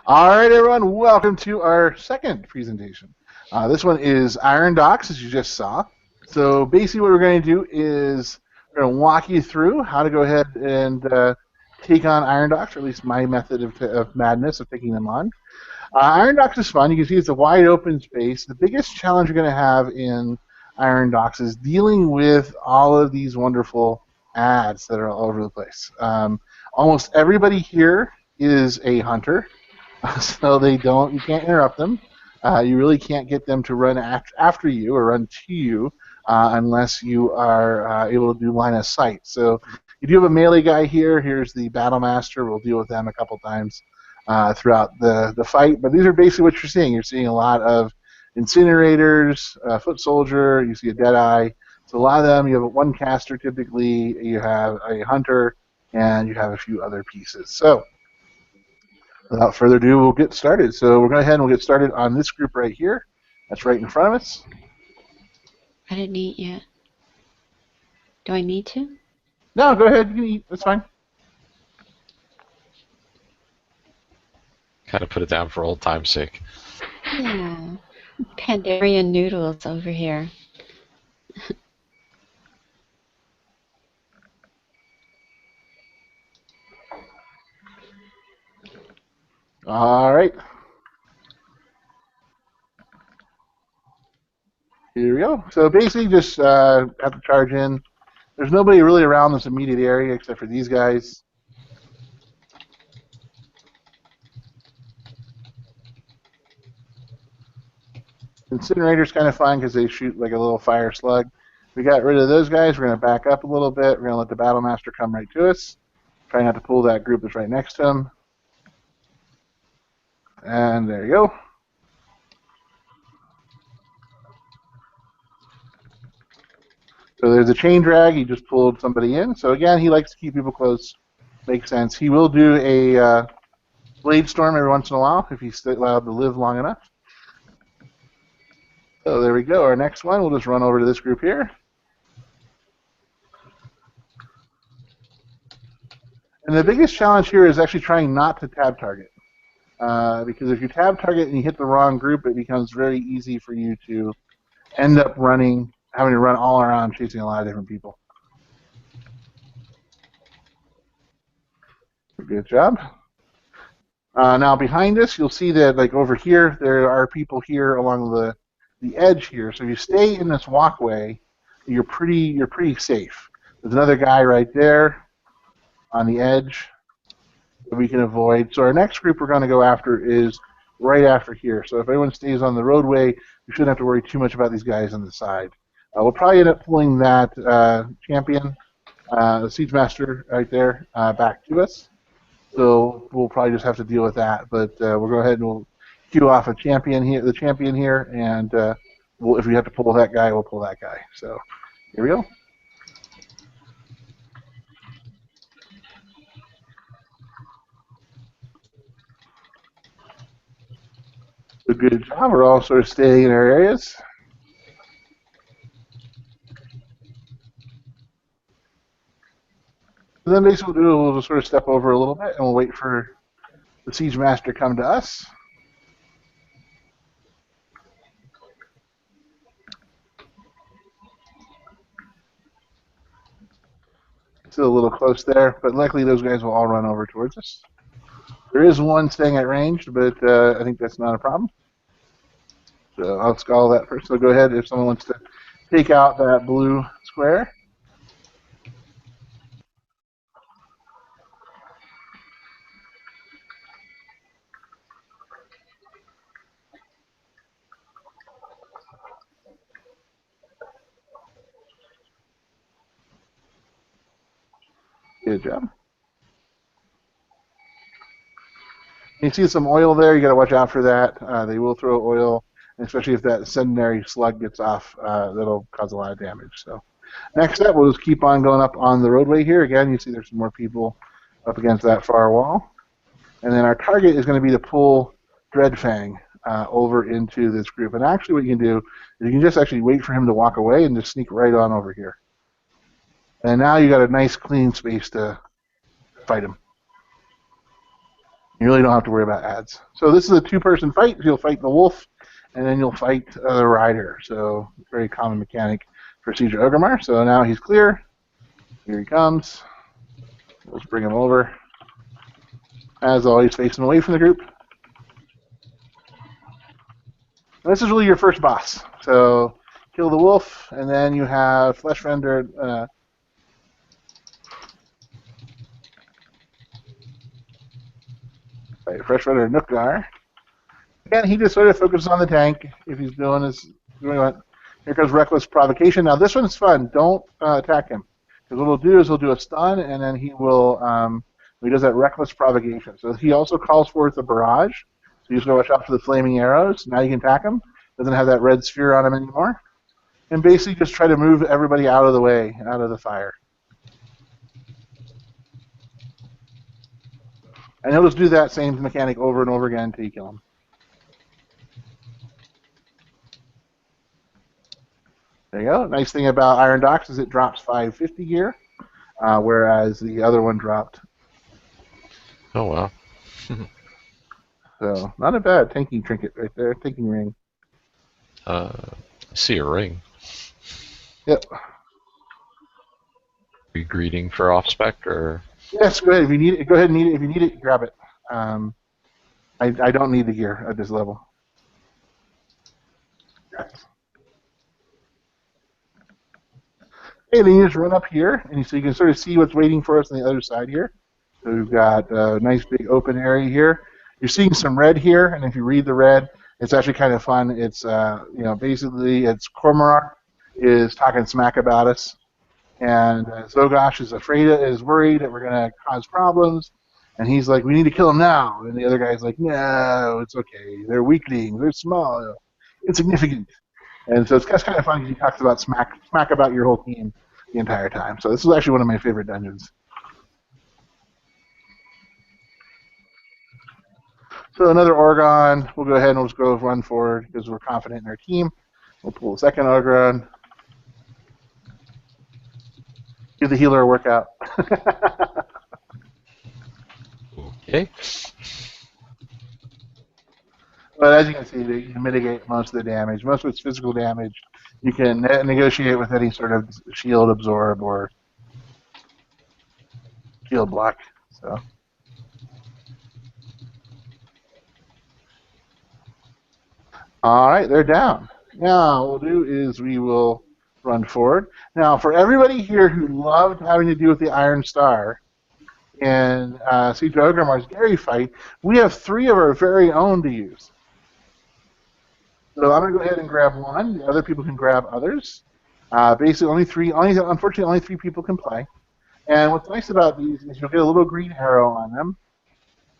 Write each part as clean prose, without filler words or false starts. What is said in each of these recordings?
All right, everyone, welcome to our second presentation. This one is Iron Docks, as you just saw. So basically what we're going to do is we're going to walk you through how to go ahead and take on Iron Docks, or at least my method of madness of taking them on. Iron Docks is fun. You can see it's a wide open space. The biggest challenge you're going to have in Iron Docks is dealing with all of these wonderful ads that are all over the place. Almost everybody here is a hunter. So you can't interrupt them. You really can't get them to run after you or run to you unless you are able to do line of sight. So you do have a melee guy here. Here's the Battle Master. We'll deal with them a couple times throughout the fight. But these are basically what you're seeing. You're seeing a lot of incinerators, foot soldier. You see a Deadeye. So a lot of them. You have one caster typically. You have a hunter, and you have a few other pieces. So without further ado, we'll get started. So we're going to go ahead and we'll get started on this group right here. That's right in front of us. I didn't eat yet. Do I need to? No, go ahead. You can eat. That's fine. Kind of put it down for old time's sake. Yeah. Pandarian noodles over here. All right. Here we go. So basically just have to charge in. There's nobody really around this immediate area except for these guys. Incinerator's kind of fun because they shoot like a little fire slug. We got rid of those guys. We're going to back up a little bit. We're going to let the Battle Master come right to us. Try not to pull that group that's right next to him. And there you go. So there's a chain drag. He just pulled somebody in. So again, he likes to keep people close. Makes sense. He will do a blade storm every once in a while if he's allowed to live long enough. So there we go. Our next one, we'll just run over to this group here. And the biggest challenge here is actually trying not to tab target. Because if you tab target and you hit the wrong group, it becomes very easy for you to end up having to run all around chasing a lot of different people. Good job. Now behind us, you'll see that like over here, there are people here along the edge here. So if you stay in this walkway, you're pretty safe. There's another guy right there on the edge that we can avoid. So our next group we're going to go after is right after here. So if anyone stays on the roadway, you shouldn't have to worry too much about these guys on the side. We'll probably end up pulling that champion, the Siege Master right there, back to us. So we'll probably just have to deal with that. But we'll go ahead and we'll queue off the champion here, and if we have to pull that guy, we'll pull that guy. So here we go. So good job. We're all sort of staying in our areas. And then basically we'll just sort of step over a little bit, and we'll wait for the Siege Master to come to us. Still a little close there, but luckily those guys will all run over towards us. There is one staying at range, but I think that's not a problem. So I'll skull that first. So go ahead if someone wants to take out that blue square. Good job. You see some oil there. You got to watch out for that. They will throw oil, especially if that secondary slug gets off. That'll cause a lot of damage. So next up, we'll just keep on going up on the roadway here. Again, you see there's some more people up against that far wall. And then our target is going to be to pull Dreadfang over into this group. And actually what you can do is you can just actually wait for him to walk away and just sneak right on over here. And now you got a nice clean space to fight him. You really don't have to worry about ads. So this is a two-person fight. You'll fight the wolf, and then you'll fight the rider. So very common mechanic for Siege of Orgrimmar. So now he's clear. Here he comes. Let's bring him over. As always, facing away from the group. And this is really your first boss. So kill the wolf, and then you have Flesh Rendered. Fresh Rendered Nookgar. Again, he just sort of focuses on the tank if he's doing his. Here comes Reckless Provocation. Now this one's fun. Don't attack him. Because what he'll do is he'll do a stun, and then he will. He does that Reckless Provocation. So he also calls forth a barrage. So you just gotta watch out for the flaming arrows. Now you can attack him. Doesn't have that red sphere on him anymore. And basically just try to move everybody out of the way, out of the fire. And he'll just do that same mechanic over and over again until you kill him. There you go. Nice thing about Iron Docks is it drops 550 gear, whereas the other one dropped. Oh, wow. So, not a bad tanking trinket right there. Tanking ring. I see a ring. Yep. Are you greeting for off-spec, or...? Yes, go ahead. If you need it, go ahead and need it. If you need it, grab it. I don't need the gear at this level. Yes. Okay, then you just run up here, and so you can sort of see what's waiting for us on the other side here. So we've got a nice big open area here. You're seeing some red here, and if you read the red, it's actually kind of fun. It's basically it's Cormorant is talking smack about us, and Zogosh is worried that we're going to cause problems, and he's like, we need to kill him now, and the other guy's like, no, it's okay. They're weaklings. They're small, insignificant. And so it's kind of fun because he talks about smack about your whole team the entire time. So this is actually one of my favorite dungeons. So another Orgon. We'll go ahead and we'll just go run forward because we're confident in our team. We'll pull a second Orgon. Give the healer a workout. Okay. But as you can see, you can mitigate most of the damage. Most of it's physical damage. You can negotiate with any sort of shield absorb or shield block. So. All right, they're down. Now, what we'll do is we will run forward. Now, for everybody here who loved having to deal with the Iron Star in Siege of Orgrimmar's Gary fight, we have 3 of our very own to use. So I'm going to go ahead and grab one. The other people can grab others. Basically, unfortunately, only 3 people can play. And what's nice about these is you'll get a little green arrow on them.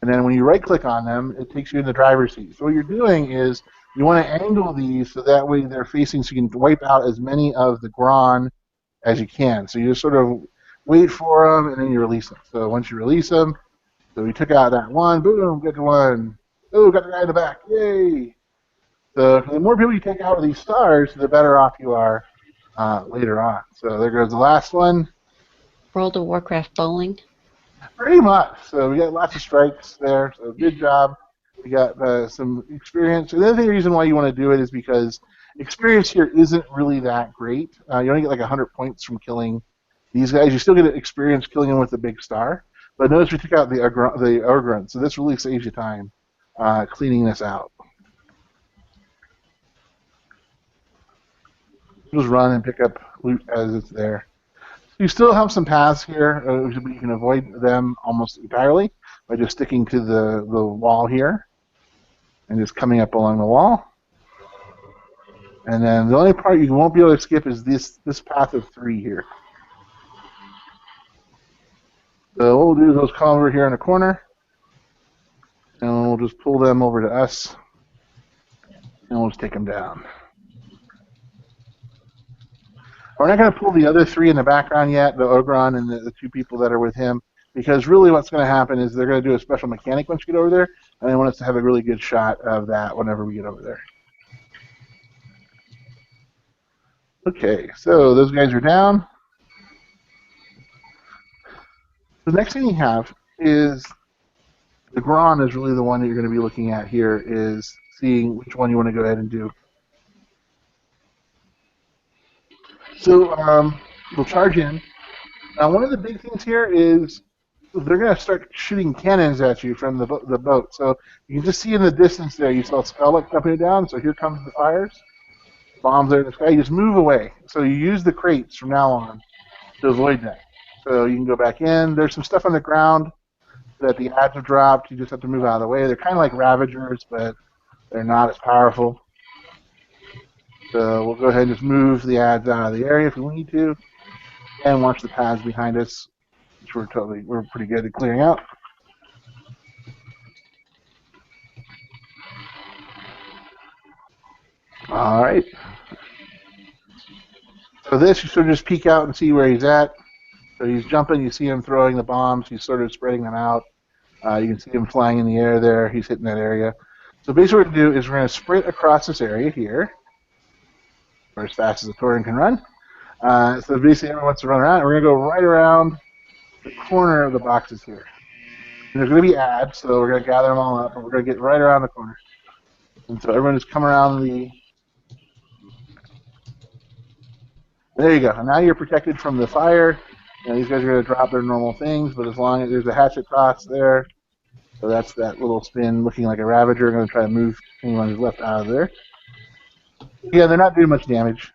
And then when you right-click on them, it takes you in the driver's seat. So what you're doing is you want to angle these so that way they're facing so you can wipe out as many of the Gron as you can. So you just sort of wait for them, and then you release them. So once you release them, so we took out that one, boom, got the one. Oh, got the guy in the back, yay! So the more people you take out of these stars, the better off you are later on. So there goes the last one. World of Warcraft bowling. Pretty much. So we got lots of strikes there. So good job. We got some experience. And the other reason why you want to do it is because experience here isn't really that great. You only get like 100 points from killing these guys. You still get experience killing them with the big star. But notice we took out the Ogrun, so this really saves you time cleaning this out. Just run and pick up loot as it's there. You still have some paths here, but you can avoid them almost entirely by just sticking to the wall here and just coming up along the wall. And then the only part you won't be able to skip is this path of 3 here. So what we'll do is we'll come over here in the corner, and we'll just pull them over to us, and we'll just take them down. We're not going to pull the other 3 in the background yet, the Ogron and the 2 people that are with him, because really what's going to happen is they're going to do a special mechanic once you get over there, and they want us to have a really good shot of that whenever we get over there. Okay, so those guys are down. The next thing you have is The Gron is really the one that you're going to be looking at here, is seeing which one you want to go ahead and do. So we'll charge in. Now, one of the big things here is they're going to start shooting cannons at you from the boat. So you can just see in the distance there, you saw Spellek coming down. So here comes the fires. Bombs are in the sky. You just move away. So you use the crates from now on to avoid that. So you can go back in. There's some stuff on the ground that the ads have dropped. You just have to move out of the way. They're kind of like Ravagers, but they're not as powerful. So we'll go ahead and just move the ads out of the area if we need to, and watch the paths behind us, which we're pretty good at clearing out. All right. So this, you sort of just peek out and see where he's at. So he's jumping. You see him throwing the bombs. He's sort of spreading them out. You can see him flying in the air there. He's hitting that area. So basically what we're going to do is we're going to sprint across this area here, or as fast as a Tauren can run. So basically everyone wants to run around. And we're going to go right around the corner of the boxes here. And there's going to be ads, so we're going to gather them all up, and we're going to get right around the corner. And so everyone just come around the... There you go. And now you're protected from the fire. You know, these guys are going to drop their normal things, but as long as there's a hatchet toss there, so that's that little spin looking like a Ravager. I'm going to try to move anyone who's left out of there. Yeah, they're not doing much damage.